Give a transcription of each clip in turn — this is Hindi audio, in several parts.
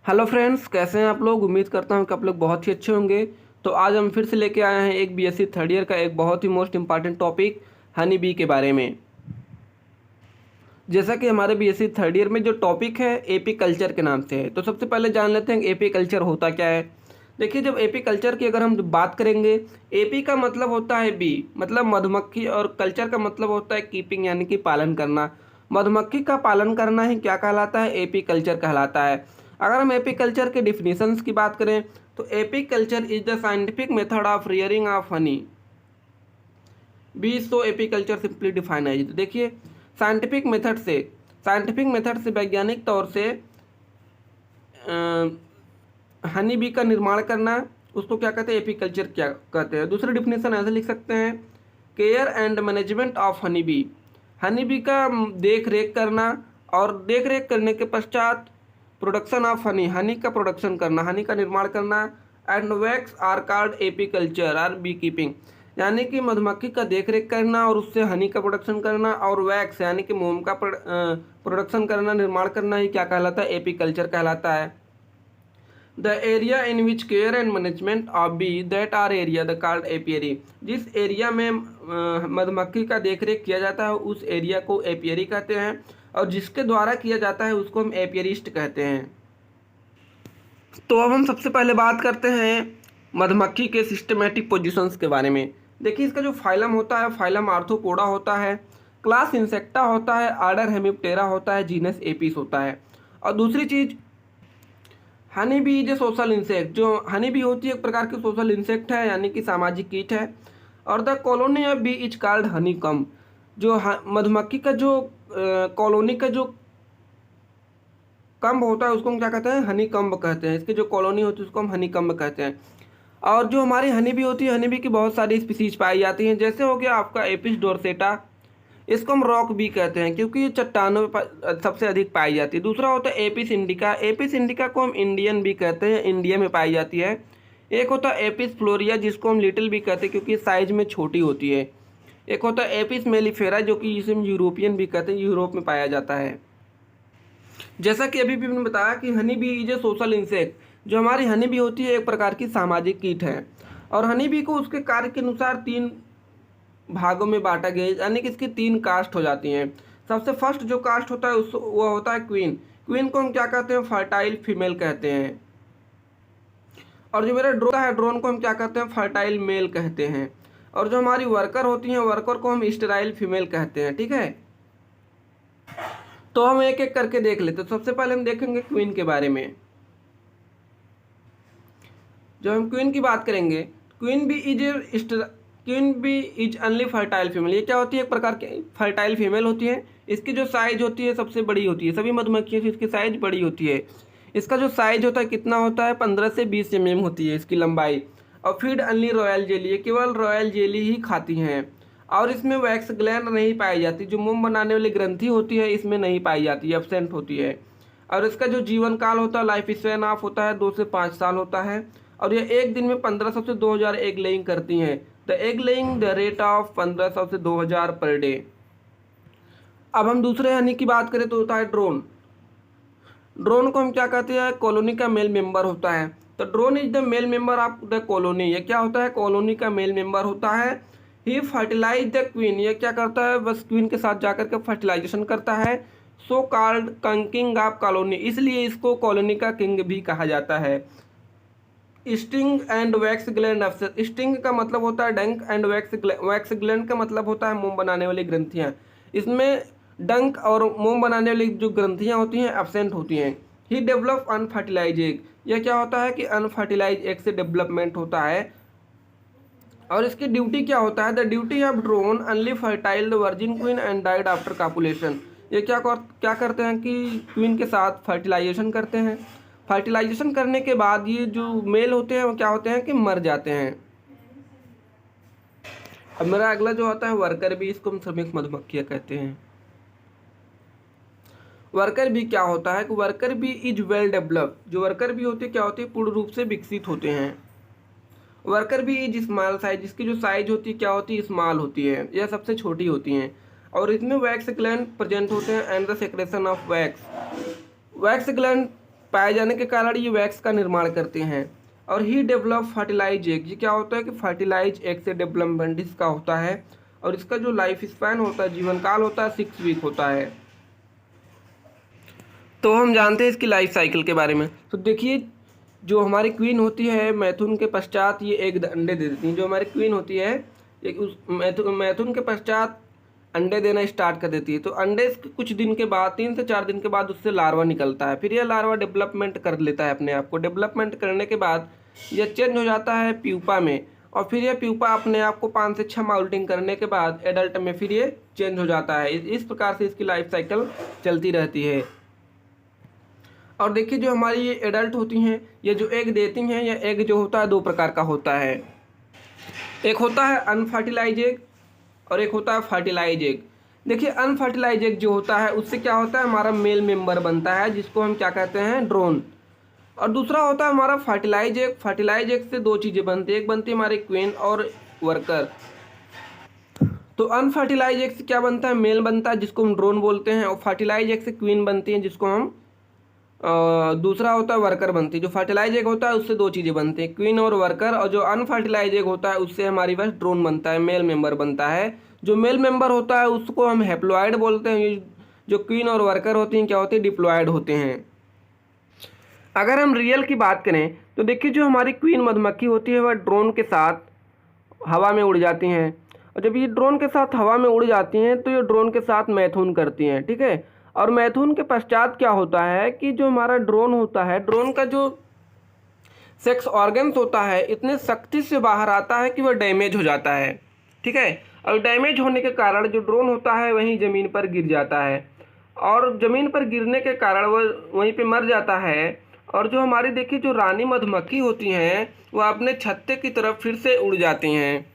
हेलो फ्रेंड्स, कैसे हैं आप लोग। उम्मीद करता हूं कि आप लोग बहुत ही अच्छे होंगे। तो आज हम फिर से लेके आए हैं एक बीएससी थर्ड ईयर का एक बहुत ही most important topic honey bee के बारे में। जैसा कि हमारे बीएससी थर्ड ईयर में जो टॉपिक है एपी कल्चर के नाम से है। तो सबसे पहले जान लेते हैं एपी कल्चर होता क्या है। देखिए, जब एपी कल्चर की अगर हम बात करेंगे, एपी का मतलब होता है बी मतलब मधुमक्खी, और कल्चर का मतलब होता है कीपिंग यानी कि पालन करना। मधुमक्खी का पालन करना ही क्या कहलाता है, एपी कल्चर कहलाता है। अगर हम एपी कल्चर के डिफिनीशंस की बात करें तो AP culture is the scientific method of rearing of honey bee. So AP culture simply define है। तो देखिए, साइंटिफिक मेथड से वैज्ञानिक तौर से हनी बी का निर्माण करना, उसको क्या कहते हैं, एपी कल्चर क्या कहते हैं। दूसरी डिफिनेशन ऐसे लिख सकते हैं, care and management of honey bee का देख रेख करना, और देख रेख करने के पश्चात प्रोडक्शन ऑफ हनी का प्रोडक्शन करना, हनी का निर्माण करना। And wax are called apiculture or beekeeping, यानी कि मधुमक्खी का देख रेख करना और उससे हनी का प्रोडक्शन करना, और वैक्स यानी कि मोम का प्रोडक्शन करना, निर्माण करना ही क्या कहलाता है, एपी कल्चर कहलाता है। The area in which care and management of bee that are area the called apiary. जिस एरिया में मधुमक्खी का देखरेख किया जाता है उस एरिया को एपियरी कहते हैं, और जिसके द्वारा किया जाता है उसको हम एपियरिस्ट कहते हैं। तो अब हम सबसे पहले बात करते हैं मधुमक्खी के सिस्टमेटिक पोजीशंस के बारे में। देखिए, इसका जो फाइलम होता है, फाइलम आर्थ्रोपोडा होता है, क्लास इंसेक्टा होता है, आर्डर हेमिप्टेरा होता है, जीनस एपिस होता है। और दूसरी चीज़, honey bee is a social insect. जो हनी बी होती है एक प्रकार की सोशल इंसेक्ट है, यानी कि सामाजिक कीट है। और the colony of bee is called honey comb. जो मधुमक्खी का जो कॉलोनी का जो कम्ब होता है उसको हम क्या कहते हैं, हनी कम्ब कहते हैं। इसकी जो कॉलोनी होती है उसको हम हनी कम्ब कहते हैं। और जो हमारी हनी बी होती है, हनी बी की बहुत सारी स्पीसीज पाई जाती हैं। जैसे हो गया आपका एपिस डोरसेटा, इसको हम रॉक बी कहते हैं क्योंकि ये चट्टानों में सबसे अधिक पाई जाती है। दूसरा होता है एपिस इंडिका, एपिस इंडिका को हम इंडियन बी कहते हैं, इंडिया में पाई जाती है। एक होता है एपिस फ्लोरिया जिसको हम लिटिल बी कहते हैं क्योंकि साइज में छोटी होती है। एक होता है एपिस मेलिफेरा जो कि जिसे हम यूरोपियन भी कहते हैं, यूरोप में पाया जाता है। जैसा कि अभी भी मैंने बताया कि Honey bee is a social insect. जो हमारी हनी बी होती है एक प्रकार की सामाजिक कीट है, और हनी बी को उसके कार्य के अनुसार 3 भागों में बांटा गया है, यानी कि इसकी 3 कास्ट हो जाती हैं। सबसे फर्स्ट जो कास्ट होता है उस वो होता है क्वीन। क्वीन को हम क्या कहते हैं, फर्टाइल फीमेल कहते हैं। और जो मेरा ड्रोन है, ड्रोन को हम क्या कहते हैं, फर्टाइल मेल कहते हैं। और जो हमारी वर्कर होती हैं, वर्कर को हम स्टेराइल फीमेल कहते हैं। ठीक है, तो हम एक एक करके देख लेते हैं। सबसे पहले हम देखेंगे क्वीन के बारे में। जब हम क्वीन की बात करेंगे, queen bee is only fertile female. ये क्या होती है, एक प्रकार की फर्टाइल फीमेल होती है। इसकी जो साइज होती है सबसे बड़ी होती है, सभी मधुमक्खियों से इसकी साइज बड़ी होती है। इसका जो साइज होता है कितना होता है, 15 से 20 mm होती है इसकी लंबाई। और फीड ओनली रॉयल जेली, ये केवल रॉयल जेली ही खाती हैं। और इसमें वैक्स ग्लैंड नहीं पाई जाती, जो मोम बनाने वाली ग्रंथि होती है इसमें नहीं पाई जाती, एब्सेंट होती है। और इसका जो जीवन काल होता है, लाइफ स्पैन ऑफ होता है 2 से 5 साल होता है। और ये एक दिन में 1500 से 2000 एग लेइंग करती हैं। The egg laying the rate of 1500 से 2000 पर डे। अब हम दूसरे हनी की बात करें तो होता है ड्रोन। ड्रोन को हम क्या कहते हैं, कॉलोनी का मेल मेंबर होता है। तो drone is the male member of the colony. ये क्या होता है, कॉलोनी का मेल मेंबर होता है। ही फर्टिलाइज द क्वीन, ये क्या करता है, बस क्वीन के साथ जाकर के फर्टिलाइजेशन करता है। So called king of colony, इसलिए इसको कॉलोनी का किंग भी कहा जाता है। स्टिंग एंड वैक्स ग्लैंड अफसर, स्टिंग का मतलब होता है डंक, एंड वैक्स ग्लैंड का मतलब होता है मोम बनाने वाली ग्रंथियाँ। इसमें डंक और मोम बनाने वाली जो ग्रंथियाँ होती हैं एब्सेंट होती हैं। ही डेवलप अनफर्टिलाइज एग, यह क्या होता है कि अनफर्टिलाइज एग से डेवलपमेंट होता है। और इसकी ड्यूटी क्या होता है, the duty of drone only fertile the virgin queen and died after copulation. ये क्या करते हैं कि क्वीन के साथ फर्टिलाइजेशन करते हैं। फर्टिलाइजेशन करने के बाद ये जो मेल होते हैं वो क्या होते हैं कि मर जाते हैं। अब मेरा अगला जो होता है वर्कर बी, इसको हम श्रमिक मधुमक्खियाँ कहते हैं। वर्कर बी क्या होता है कि worker bee is well developed. जो वर्कर बी होती है क्या होती है, पूर्ण रूप से विकसित होते हैं। Worker bee is small size, जिसकी जो साइज होती है क्या होती है, स्मॉल होती है, यह सबसे छोटी होती हैं। और इसमें वैक्स ग्लैंड प्रेजेंट होते हैं and the secretion of wax. Wax gland पाए जाने के कारण ये वैक्स का निर्माण करते हैं। और ही डेवलप फर्टिलाइज एग, ये क्या होता है कि फर्टिलाइज एग से डेवलपमेंट इसका होता है। और इसका जो लाइफ स्पैन होता है, जीवन काल होता है, 6 वीक होता है। तो हम जानते हैं इसकी लाइफ साइकिल के बारे में। तो देखिए, जो हमारी क्वीन होती है मैथुन के पश्चात ये एक अंडे दे देती हैं। जो हमारी क्वीन होती है एक उस मैथुन के पश्चात अंडे देना स्टार्ट कर देती है। तो अंडे के कुछ दिन के बाद, 3 से 4 दिन के बाद उससे लार्वा निकलता है। फिर यह लार्वा डेवलपमेंट कर लेता है अपने आप को। डेवलपमेंट करने के बाद यह चेंज हो जाता है प्यूपा में। और फिर यह प्यूपा अपने आप को 5 से 6 माउल्टिंग करने के बाद एडल्ट में फिर ये चेंज हो जाता है। इस प्रकार से इसकी लाइफ साइकिल चलती रहती है। और देखिए, जो हमारी ये एडल्ट होती हैं, ये जो एग देती हैं, यह एग जो होता है 2 प्रकार का होता है। एक होता है अनफर्टिलाइज एग और एक होता है फर्टिलाइज एग। देखिए, अनफर्टिलाइज एग जो होता है उससे क्या होता है, हमारा मेल मेंबर बनता है जिसको हम क्या कहते हैं, ड्रोन। और दूसरा होता है हमारा फर्टिलाइज एग। फर्टिलाइज एग से 2 चीज़ें बनती है, एक बनती है हमारी क्वीन और वर्कर। तो अनफर्टिलाइज एग से क्या बनता है, मेल बनता है जिसको हम ड्रोन बोलते हैं। और फर्टिलाइज एग से क्वीन बनती है जिसको हम दूसरा होता है वर्कर बनती है। जो फर्टिलाइज एग होता है उससे 2 चीज़ें बनती हैं, क्वीन और वर्कर। और जो अनफर्टिलाइज एग होता है उससे हमारी बस ड्रोन बनता है, मेल मेंबर बनता है। जो मेल मेंबर होता है उसको हम हैप्लॉइड बोलते हैं। जो क्वीन और वर्कर होती हैं क्या होती है, डिप्लॉयड होते हैं। अगर हम रियल की बात करें तो देखिए, जो हमारी क्वीन मधुमक्खी होती है वह ड्रोन के साथ हवा में उड़ जाती हैं। और जब ये ड्रोन के साथ हवा में उड़ जाती हैं तो ये ड्रोन के साथ मैथुन करती हैं, ठीक है। और मैथुन के पश्चात क्या होता है कि जो हमारा ड्रोन होता है, ड्रोन का जो सेक्स ऑर्गन्स होता है इतने सख्ती से बाहर आता है कि वह डैमेज हो जाता है, ठीक है। और डैमेज होने के कारण जो ड्रोन होता है वहीं ज़मीन पर गिर जाता है। और ज़मीन पर गिरने के कारण वह वहीं पे मर जाता है। और जो हमारी देखिए, जो रानी मधुमक्खी होती हैं वह अपने छत्ते की तरफ फिर से उड़ जाती हैं।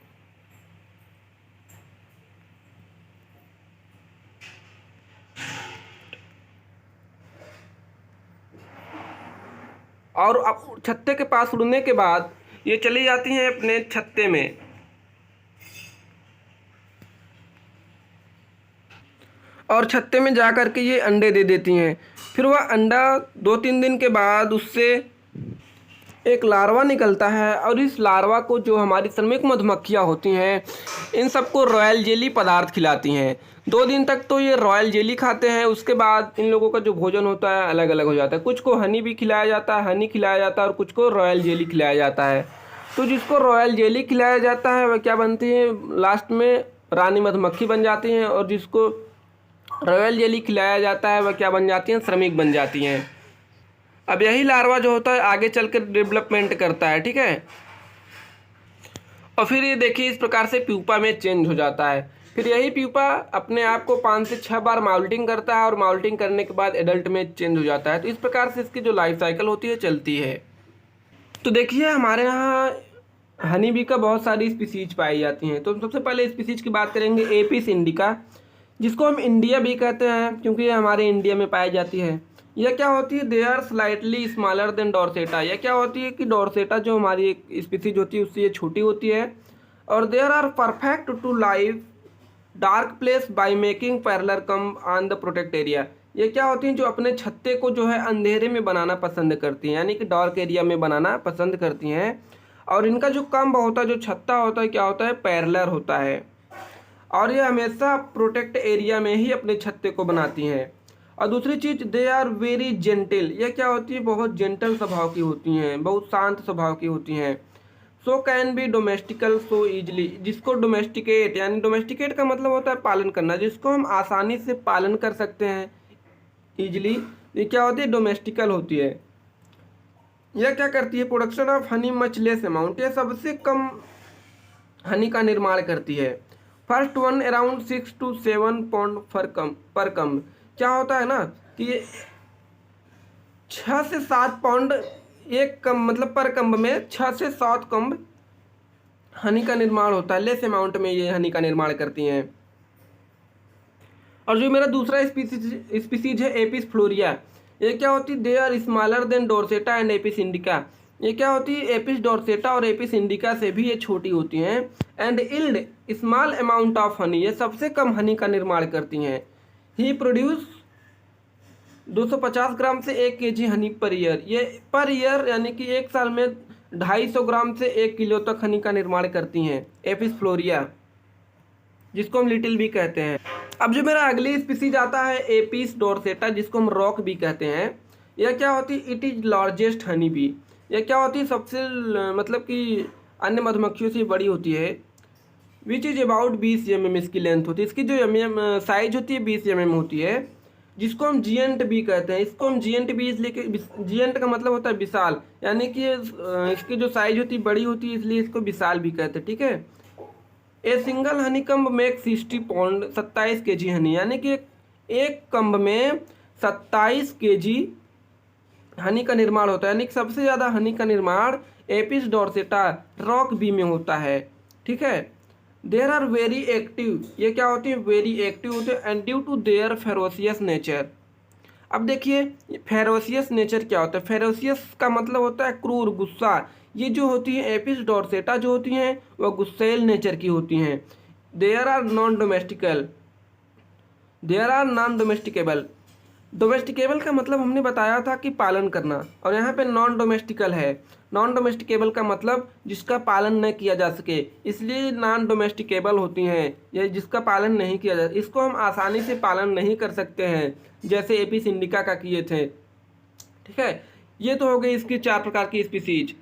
और अब छत्ते के पास उड़ने के बाद ये चली जाती हैं अपने छत्ते में। और छत्ते में जा कर के ये अंडे दे देती हैं। फिर वह अंडा 2-3 दिन के बाद उससे एक लार्वा निकलता है। और इस लार्वा को जो हमारी श्रमिक मधुमक्खियाँ होती हैं इन सबको रॉयल जेली पदार्थ खिलाती हैं। 2 दिन तक तो ये रॉयल जेली खाते हैं। उसके बाद इन लोगों का जो भोजन होता है अलग अलग हो जाता है। कुछ को हनी भी खिलाया जाता है, हनी खिलाया जाता है, और कुछ को रॉयल जेली खिलाया जाता है। तो जिसको रॉयल जेली खिलाया जाता है वह क्या बनती है, लास्ट में रानी मधुमक्खी बन जाती हैं। और जिसको रॉयल जेली खिलाया जाता है वह क्या बन जाती हैं, श्रमिक बन जाती हैं। अब यही लार्वा जो होता है आगे चल कर डेवलपमेंट करता है, ठीक है। और फिर ये देखिए, इस प्रकार से प्यूपा में चेंज हो जाता है। फिर यही प्यूपा अपने आप को 5 से 6 बार माउल्टिंग करता है। और माउल्टिंग करने के बाद एडल्ट में चेंज हो जाता है। तो इस प्रकार से इसकी जो लाइफ साइकिल होती है चलती है। तो देखिए, हमारे यहाँ हनी बी का बहुत सारी स्पीसीज पाई जाती हैं। तो हम सबसे पहले स्पीसीज की बात करेंगे एपिस इंडिका, जिसको हम इंडिया भी कहते हैं क्योंकि ये हमारे इंडिया में पाई जाती है। यह क्या होती है, they are slightly smaller than dorsata. यह क्या होती है कि डॉर्सेटा जो हमारी एक स्पीसीज होती है उससे ये छोटी होती है। और there are perfect to live dark place by making parallel comb on the protect area. ये क्या होती हैं, जो अपने छत्ते को जो है अंधेरे में बनाना पसंद करती हैं, यानी कि डार्क एरिया में बनाना पसंद करती हैं। और इनका जो कम्ब होता है, जो छत्ता होता है, क्या होता है, पैरेलल होता है। और ये हमेशा प्रोटेक्ट एरिया में ही अपने छत्ते को बनाती हैं। और दूसरी चीज़, दे आर वेरी जेंटल। यह क्या होती है, बहुत जेंटल स्वभाव की होती हैं, बहुत शांत स्वभाव की होती हैं। So can be domestic so easily, जिसको डोमेस्टिकेट, यानी डोमेस्टिकेट का मतलब होता है पालन करना, जिसको हम आसानी से पालन कर सकते हैं ईजिली। ये क्या होती है, डोमेस्टिकल होती है। यह क्या करती है, production of honey much less amount, यह सबसे कम हनी का निर्माण करती है। First one around 6 to 7 pound पर कम। क्या होता है ना कि ये 6 से 7 पाउंड एक कम, मतलब पर कम्ब में 6 से 7 कम्ब हनी का निर्माण होता है। लेस अमाउंट में ये हनी का निर्माण करती हैं। और जो मेरा दूसरा स्पीसीज है एपिस फ्लोरिया, ये क्या होती है, they are smaller than dorsata and Apis indica. ये क्या होती है, एपिस डोर्सेटा और एपिस इंडिका से भी ये छोटी होती हैं। And yield small amount of honey, ये सबसे कम हनी का निर्माण करती हैं। ही प्रोड्यूस 250 ग्राम से 1 केजी हनी पर ईयर। ये पर ईयर यानी कि एक साल में 250 ग्राम से 1 किलो तक हनी का निर्माण करती हैं एपिस फ्लोरिया, जिसको हम लिटिल बी कहते हैं। अब जो मेरा अगली स्पीसीज आता है एपिस डोरसेटा, जिसको हम रॉक बी कहते हैं। यह क्या होती है? It is largest honey bee. यह क्या होती है? सबसे मतलब कि अन्य मधुमक्खियों से बड़ी होती है। विच इज अबाउट 20 mm इसकी लेंथ होती है। इसकी जो साइज होती है 20 mm होती है, जिसको हम जियंट बी कहते हैं। इसको हम जियंट बी इसलिए, जियंट का मतलब होता है विशाल, यानी कि इसकी जो साइज होती है बड़ी होती है, इसलिए इसको विशाल भी कहते हैं। ठीक है। A single Honey comb make 60 pound, 27 kg Honey, यानी कि एक कम्ब में 27 kg हनी का निर्माण होता है। यानी कि सबसे ज़्यादा हनी का निर्माण एपिस डोरसेटा रॉक बी में होता है। ठीक है। देयर आर वेरी एक्टिव, ये क्या होती है? वेरी एक्टिव होते हैं and due to their ferocious nature. अब देखिए फेरोसियस नेचर क्या होता है? फेरोसियस का मतलब होता है क्रूर, गुस्सा। ये जो होती है एपिस डोरसेटा जो होती हैं वह गुस्सैल नेचर की होती हैं। There are non domestical, there are non domesticable. Domesticable का मतलब हमने बताया था कि पालन करना, और यहाँ पे नॉन डोमेस्टिकल है। नॉन डोमेस्टिकेबल का मतलब जिसका पालन न किया जा सके, इसलिए नॉन डोमेस्टिकेबल होती हैं, ये जिसका पालन नहीं किया जा, इसको हम आसानी से पालन नहीं कर सकते हैं, जैसे एपिस इंडिका का किए थे। ठीक है। ये तो हो गई इसकी 4 प्रकार की स्पीसीज।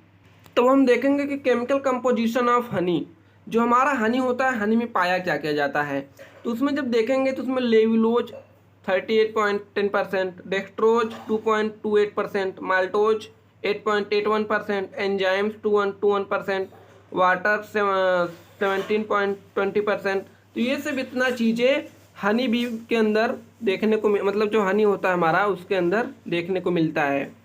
तो हम देखेंगे कि केमिकल कंपोजिशन ऑफ हनी, जो हमारा हनी होता है, हनी में पाया क्या किया जाता है। तो उसमें जब देखेंगे तो उसमें levulose 38.10%, dextrose 2.28%, maltose 8.81%, enzymes 2.21%, water 17.20%। तो ये सब इतना चीज़ें हनी बी के अंदर देखने को मतलब जो हनी होता है हमारा उसके अंदर देखने को मिलता है।